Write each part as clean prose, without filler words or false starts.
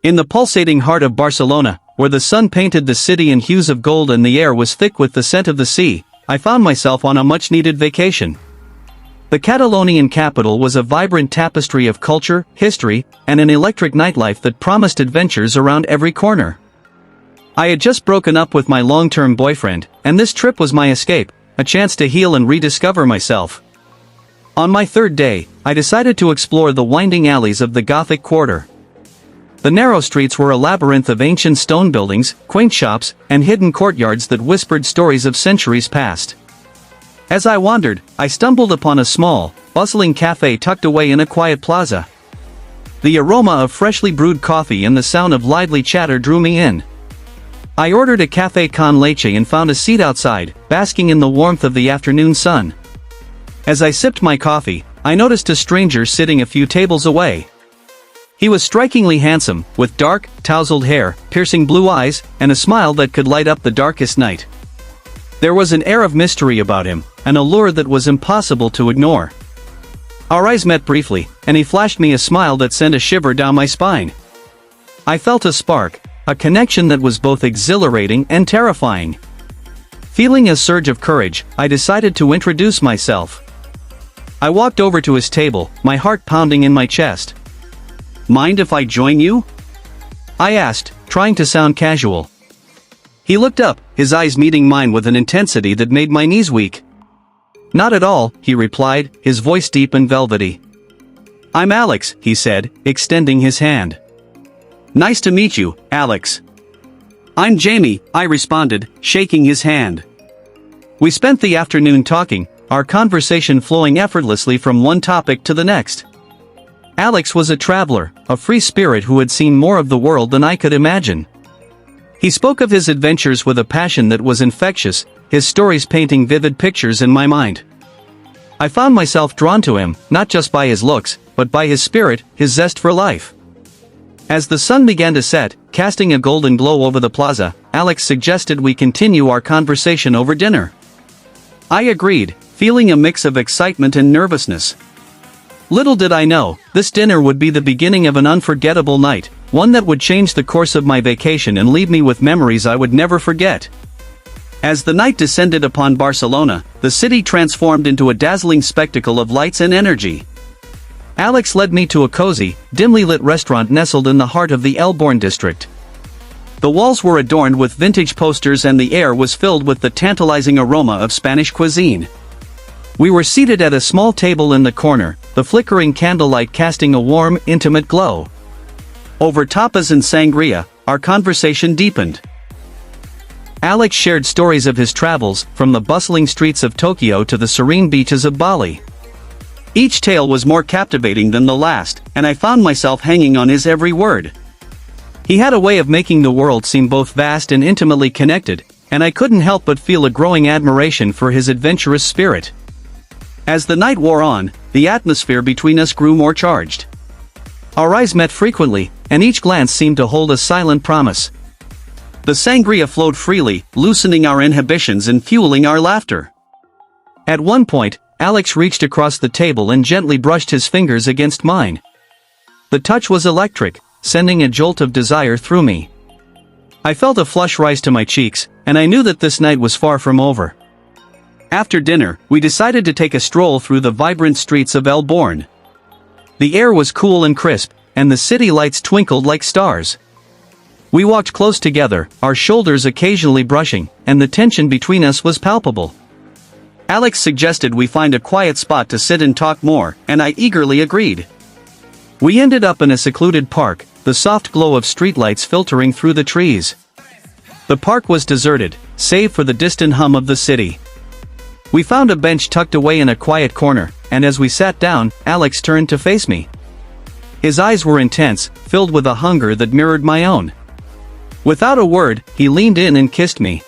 In the pulsating heart of Barcelona, where the sun painted the city in hues of gold and the air was thick with the scent of the sea, I found myself on a much-needed vacation. The Catalonian capital was a vibrant tapestry of culture, history, and an electric nightlife that promised adventures around every corner. I had just broken up with my long-term boyfriend, and this trip was my escape, a chance to heal and rediscover myself. On my third day, I decided to explore the winding alleys of the Gothic Quarter. The narrow streets were a labyrinth of ancient stone buildings, quaint shops, and hidden courtyards that whispered stories of centuries past. As I wandered, I stumbled upon a small, bustling cafe tucked away in a quiet plaza. The aroma of freshly brewed coffee and the sound of lively chatter drew me in. I ordered a café con leche and found a seat outside, basking in the warmth of the afternoon sun. As I sipped my coffee, I noticed a stranger sitting a few tables away. He was strikingly handsome, with dark, tousled hair, piercing blue eyes, and a smile that could light up the darkest night. There was an air of mystery about him, an allure that was impossible to ignore. Our eyes met briefly, and he flashed me a smile that sent a shiver down my spine. I felt a spark, a connection that was both exhilarating and terrifying. Feeling a surge of courage, I decided to introduce myself. I walked over to his table, my heart pounding in my chest. "Mind if I join you?" I asked, trying to sound casual. He looked up, his eyes meeting mine with an intensity that made my knees weak. "Not at all," he replied, his voice deep and velvety. "I'm Alex," he said, extending his hand. "Nice to meet you, Alex." "I'm Jamie," I responded, shaking his hand. We spent the afternoon talking, our conversation flowing effortlessly from one topic to the next. Alex was a traveler, a free spirit who had seen more of the world than I could imagine. He spoke of his adventures with a passion that was infectious, his stories painting vivid pictures in my mind. I found myself drawn to him, not just by his looks, but by his spirit, his zest for life. As the sun began to set, casting a golden glow over the plaza, Alex suggested we continue our conversation over dinner. I agreed, feeling a mix of excitement and nervousness. Little did I know, this dinner would be the beginning of an unforgettable night, one that would change the course of my vacation and leave me with memories I would never forget. As the night descended upon Barcelona, the city transformed into a dazzling spectacle of lights and energy. Alex led me to a cozy, dimly lit restaurant nestled in the heart of the Elborn district. The walls were adorned with vintage posters and the air was filled with the tantalizing aroma of Spanish cuisine. We were seated at a small table in the corner, the flickering candlelight casting a warm, intimate glow. Over tapas and sangria, our conversation deepened. Alex shared stories of his travels, from the bustling streets of Tokyo to the serene beaches of Bali. Each tale was more captivating than the last, and I found myself hanging on his every word. He had a way of making the world seem both vast and intimately connected, and I couldn't help but feel a growing admiration for his adventurous spirit. As the night wore on, the atmosphere between us grew more charged. Our eyes met frequently, and each glance seemed to hold a silent promise. The sangria flowed freely, loosening our inhibitions and fueling our laughter. At one point, Alex reached across the table and gently brushed his fingers against mine. The touch was electric, sending a jolt of desire through me. I felt a flush rise to my cheeks, and I knew that this night was far from over. After dinner, we decided to take a stroll through the vibrant streets of Elborn. The air was cool and crisp, and the city lights twinkled like stars. We walked close together, our shoulders occasionally brushing, and the tension between us was palpable. Alex suggested we find a quiet spot to sit and talk more, and I eagerly agreed. We ended up in a secluded park, the soft glow of streetlights filtering through the trees. The park was deserted, save for the distant hum of the city. We found a bench tucked away in a quiet corner, and as we sat down, Alex turned to face me. His eyes were intense, filled with a hunger that mirrored my own. Without a word, he leaned in and kissed me.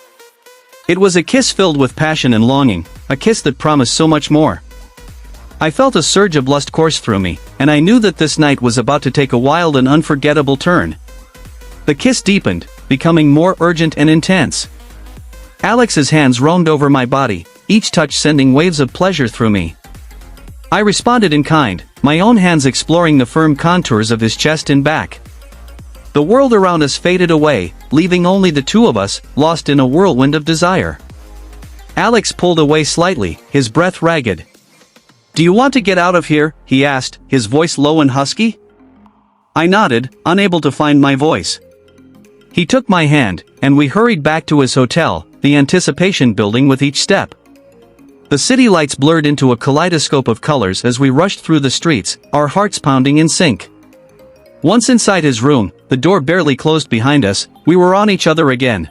It was a kiss filled with passion and longing, a kiss that promised so much more. I felt a surge of lust course through me, and I knew that this night was about to take a wild and unforgettable turn. The kiss deepened, becoming more urgent and intense. Alex's hands roamed over my body, each touch sending waves of pleasure through me. I responded in kind, my own hands exploring the firm contours of his chest and back. The world around us faded away, leaving only the two of us, lost in a whirlwind of desire. Alex pulled away slightly, his breath ragged. "Do you want to get out of here?" he asked, his voice low and husky. I nodded, unable to find my voice. He took my hand, and we hurried back to his hotel, the anticipation building with each step. The city lights blurred into a kaleidoscope of colors as we rushed through the streets, our hearts pounding in sync. Once inside his room, the door barely closed behind us, we were on each other again.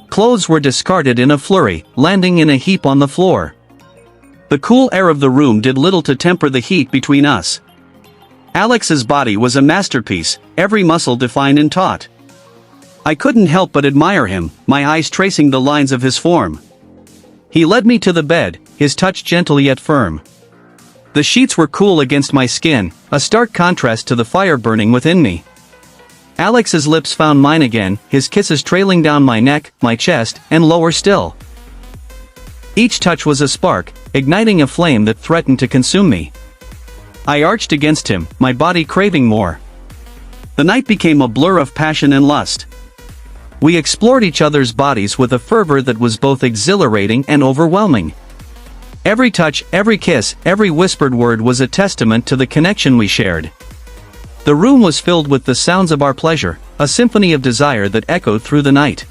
Clothes were discarded in a flurry, landing in a heap on the floor. The cool air of the room did little to temper the heat between us. Alex's body was a masterpiece, every muscle defined and taut. I couldn't help but admire him, my eyes tracing the lines of his form. He led me to the bed, his touch gentle yet firm. The sheets were cool against my skin, a stark contrast to the fire burning within me. Alex's lips found mine again, his kisses trailing down my neck, my chest, and lower still. Each touch was a spark, igniting a flame that threatened to consume me. I arched against him, my body craving more. The night became a blur of passion and lust. We explored each other's bodies with a fervor that was both exhilarating and overwhelming. Every touch, every kiss, every whispered word was a testament to the connection we shared. The room was filled with the sounds of our pleasure, a symphony of desire that echoed through the night.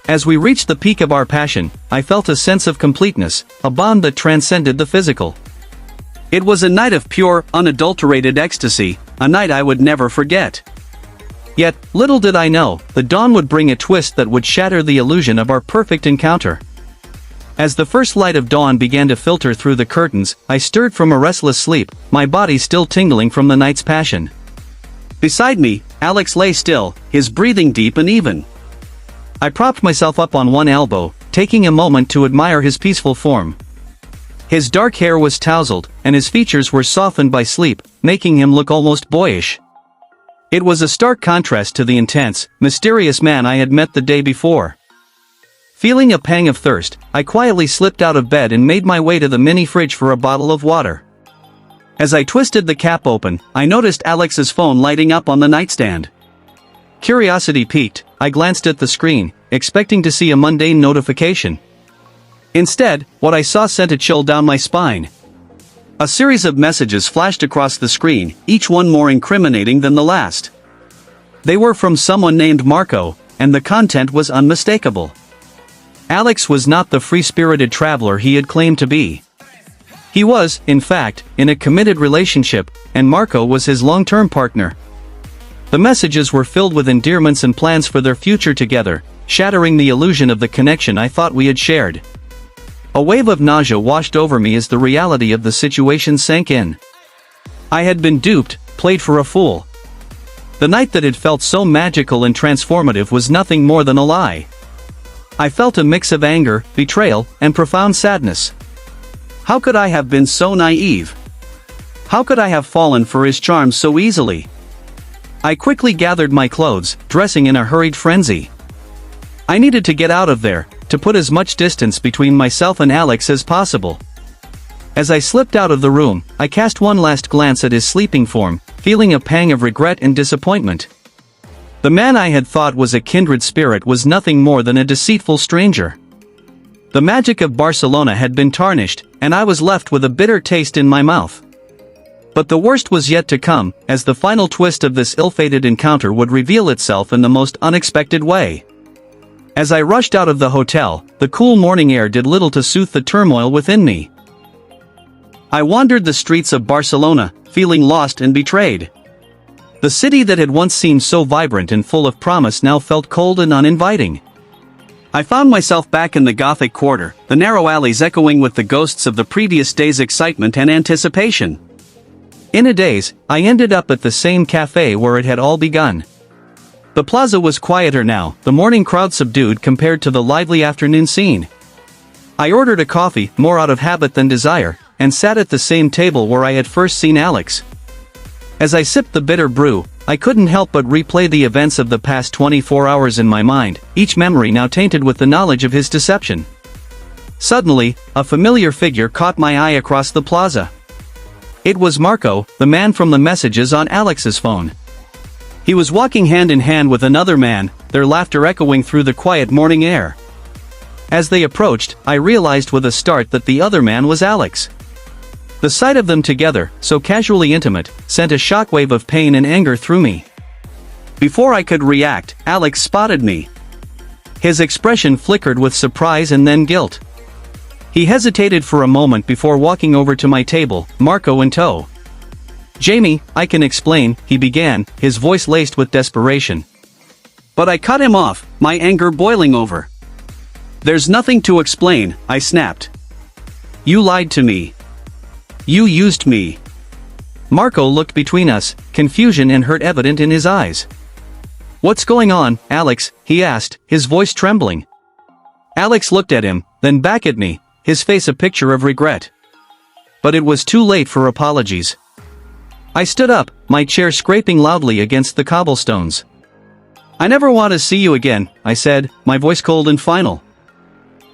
As we reached the peak of our passion, I felt a sense of completeness, a bond that transcended the physical. It was a night of pure, unadulterated ecstasy, a night I would never forget. Yet, little did I know, the dawn would bring a twist that would shatter the illusion of our perfect encounter. As the first light of dawn began to filter through the curtains, I stirred from a restless sleep, my body still tingling from the night's passion. Beside me, Alex lay still, his breathing deep and even. I propped myself up on one elbow, taking a moment to admire his peaceful form. His dark hair was tousled, and his features were softened by sleep, making him look almost boyish. It was a stark contrast to the intense, mysterious man I had met the day before. Feeling a pang of thirst, I quietly slipped out of bed and made my way to the mini fridge for a bottle of water. As I twisted the cap open, I noticed Alex's phone lighting up on the nightstand. Curiosity piqued, I glanced at the screen, expecting to see a mundane notification. Instead, what I saw sent a chill down my spine. A series of messages flashed across the screen, each one more incriminating than the last. They were from someone named Marco, and the content was unmistakable. Alex was not the free-spirited traveler he had claimed to be. He was, in fact, in a committed relationship, and Marco was his long-term partner. The messages were filled with endearments and plans for their future together, shattering the illusion of the connection I thought we had shared. A wave of nausea washed over me as the reality of the situation sank in. I had been duped, played for a fool. The night that had felt so magical and transformative was nothing more than a lie. I felt a mix of anger, betrayal, and profound sadness. How could I have been so naive? How could I have fallen for his charms so easily? I quickly gathered my clothes, dressing in a hurried frenzy. I needed to get out of there, to put as much distance between myself and Alex as possible. As I slipped out of the room, I cast one last glance at his sleeping form, feeling a pang of regret and disappointment. The man I had thought was a kindred spirit was nothing more than a deceitful stranger. The magic of Barcelona had been tarnished, and I was left with a bitter taste in my mouth. But the worst was yet to come, as the final twist of this ill-fated encounter would reveal itself in the most unexpected way. As I rushed out of the hotel, the cool morning air did little to soothe the turmoil within me. I wandered the streets of Barcelona, feeling lost and betrayed. The city that had once seemed so vibrant and full of promise now felt cold and uninviting. I found myself back in the Gothic quarter, the narrow alleys echoing with the ghosts of the previous day's excitement and anticipation. In a daze, I ended up at the same cafe where it had all begun. The plaza was quieter now, the morning crowd subdued compared to the lively afternoon scene. I ordered a coffee, more out of habit than desire, and sat at the same table where I had first seen Alex. As I sipped the bitter brew, I couldn't help but replay the events of the past 24 hours in my mind, each memory now tainted with the knowledge of his deception. Suddenly, a familiar figure caught my eye across the plaza. It was Marco, the man from the messages on Alex's phone. He was walking hand in hand with another man, their laughter echoing through the quiet morning air. As they approached, I realized with a start that the other man was Alex. The sight of them together, so casually intimate, sent a shockwave of pain and anger through me. Before I could react, Alex spotted me. His expression flickered with surprise and then guilt. He hesitated for a moment before walking over to my table, Marco in tow. "Jamie, I can explain," he began, his voice laced with desperation. But I cut him off, my anger boiling over. "There's nothing to explain," I snapped. "You lied to me. You used me." Marco looked between us, confusion and hurt evident in his eyes. "What's going on, Alex?" he asked, his voice trembling. Alex looked at him, then back at me, his face a picture of regret. But it was too late for apologies. I stood up, my chair scraping loudly against the cobblestones. "I never want to see you again," I said, my voice cold and final.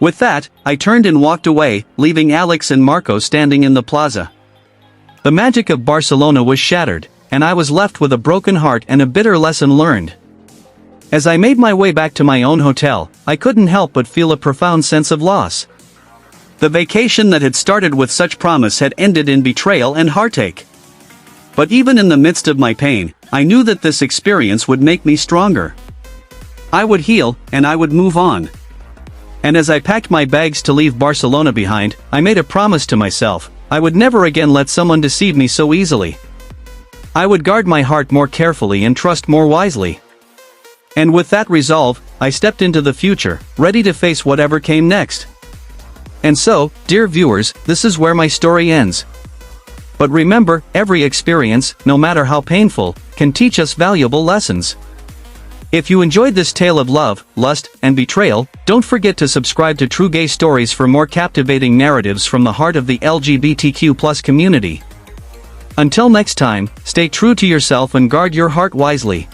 With that, I turned and walked away, leaving Alex and Marco standing in the plaza. The magic of Barcelona was shattered, and I was left with a broken heart and a bitter lesson learned. As I made my way back to my own hotel, I couldn't help but feel a profound sense of loss. The vacation that had started with such promise had ended in betrayal and heartache. But even in the midst of my pain, I knew that this experience would make me stronger. I would heal, and I would move on. And as I packed my bags to leave Barcelona behind, I made a promise to myself: I would never again let someone deceive me so easily. I would guard my heart more carefully and trust more wisely. And with that resolve, I stepped into the future, ready to face whatever came next. And so, dear viewers, this is where my story ends. But remember, every experience, no matter how painful, can teach us valuable lessons. If you enjoyed this tale of love, lust, and betrayal, don't forget to subscribe to True Gay Stories for more captivating narratives from the heart of the LGBTQ+ community. Until next time, stay true to yourself and guard your heart wisely.